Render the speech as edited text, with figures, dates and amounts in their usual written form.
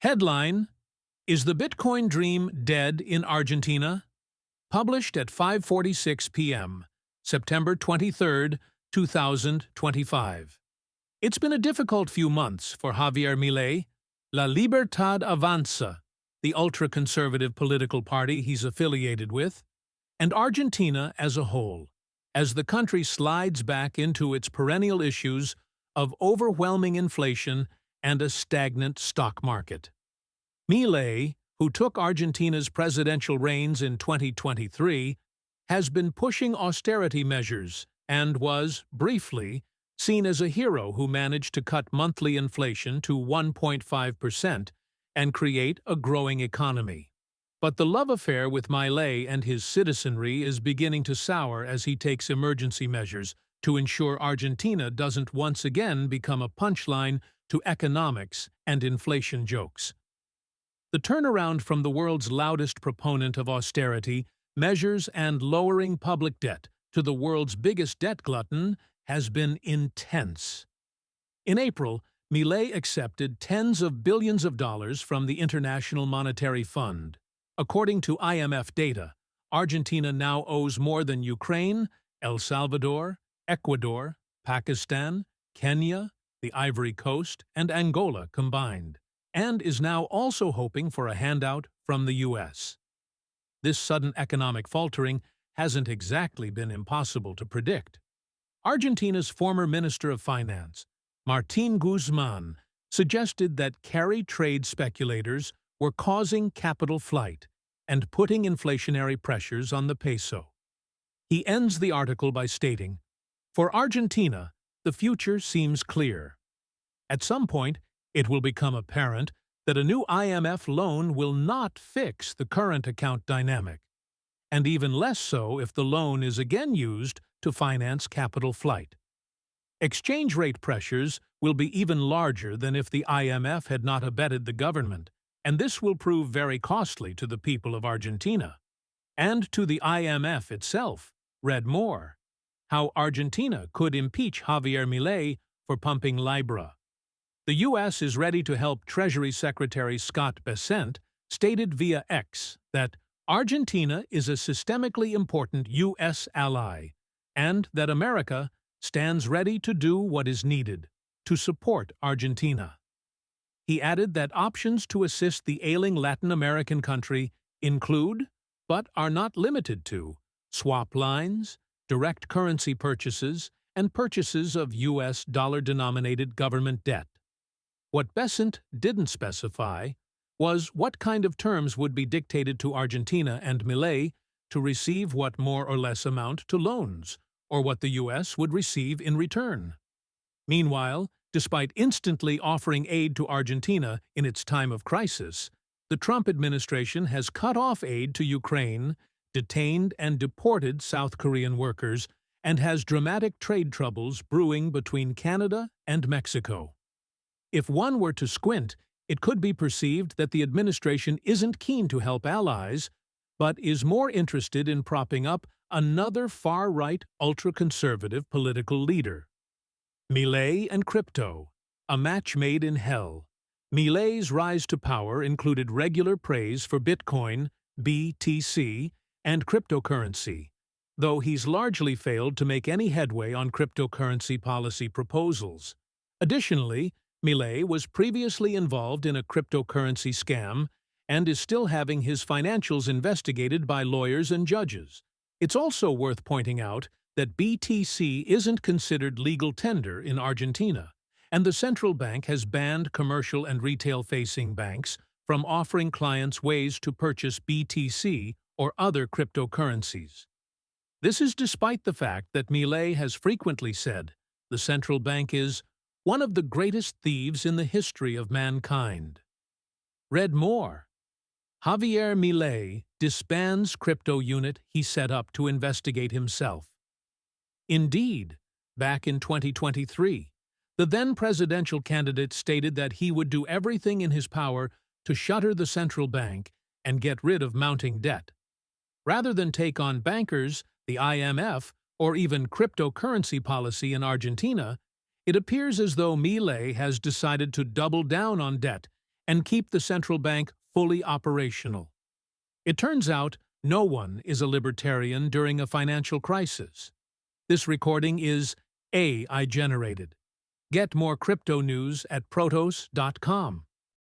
Headline: Is the Bitcoin Dream Dead in Argentina? Published at 5:46 p.m., September 23, 2025. It's been a difficult few months for Javier Milei. La Libertad Avanza, the ultra-conservative political party he's affiliated with, and Argentina as a whole, as the country slides back into its perennial issues of overwhelming inflation and a stagnant stock market. Milei, who took Argentina's presidential reins in 2023, has been pushing austerity measures and was, briefly, seen as a hero who managed to cut monthly inflation to 1.5% and create a growing economy. But the love affair with Milei and his citizenry is beginning to sour as he takes emergency measures to ensure Argentina doesn't once again become a punchline to economics and inflation jokes. The turnaround from the world's loudest proponent of austerity measures and lowering public debt to the world's biggest debt glutton has been intense. In April, Milei accepted tens of billions of dollars from the International Monetary Fund. According to IMF data, Argentina now owes more than Ukraine, El Salvador, Ecuador, Pakistan, Kenya, the Ivory Coast, and Angola combined, and is now also hoping for a handout from the U.S. This sudden economic faltering hasn't exactly been impossible to predict. Argentina's former Minister of Finance, Martín Guzmán, suggested that carry trade speculators were causing capital flight and putting inflationary pressures on the peso. He ends the article by stating, "For Argentina, the future seems clear. At some point, it will become apparent that a new IMF loan will not fix the current account dynamic, and even less so if the loan is again used to finance capital flight. Exchange rate pressures will be even larger than if the IMF had not abetted the government, and this will prove very costly to the people of Argentina. And to the IMF itself. Read more. How Argentina could impeach Javier Milei for pumping Libra. The U.S. is ready to help Treasury Secretary Scott Bessent stated via X that Argentina is a systemically important U.S. ally, and that America stands ready to do what is needed to support Argentina. He added that options to assist the ailing Latin American country include, but are not limited to, swap lines, direct currency purchases, and purchases of U.S. dollar-denominated government debt. What Bessent didn't specify was what kind of terms would be dictated to Argentina and Milei to receive what more or less amount to loans, or what the U.S. would receive in return. Meanwhile, despite instantly offering aid to Argentina in its time of crisis, the Trump administration has cut off aid to Ukraine, detained and deported South Korean workers, and has dramatic trade troubles brewing between Canada and Mexico. If one were to squint, it could be perceived that the administration isn't keen to help allies, but is more interested in propping up another far-right, ultra-conservative political leader. Milei and crypto, a match made in hell. Milei's rise to power included regular praise for Bitcoin, BTC, and cryptocurrency, though he's largely failed to make any headway on cryptocurrency policy proposals. Additionally, Milei was previously involved in a cryptocurrency scam and is still having his financials investigated by lawyers and judges. It's also worth pointing out that BTC isn't considered legal tender in Argentina, and the central bank has banned commercial and retail-facing banks from offering clients ways to purchase BTC or other cryptocurrencies. This is despite the fact that Milei has frequently said the central bank is one of the greatest thieves in the history of mankind. Read more. Javier Milei disbands crypto unit he set up to investigate himself. Indeed, back in 2023, the then presidential candidate stated that he would do everything in his power to shutter the central bank and get rid of mounting debt. Rather than take on bankers, the IMF, or even cryptocurrency policy in Argentina, it appears as though Milei has decided to double down on debt and keep the central bank fully operational. It turns out no one is a libertarian during a financial crisis. This recording is AI generated. Get more crypto news at protos.com.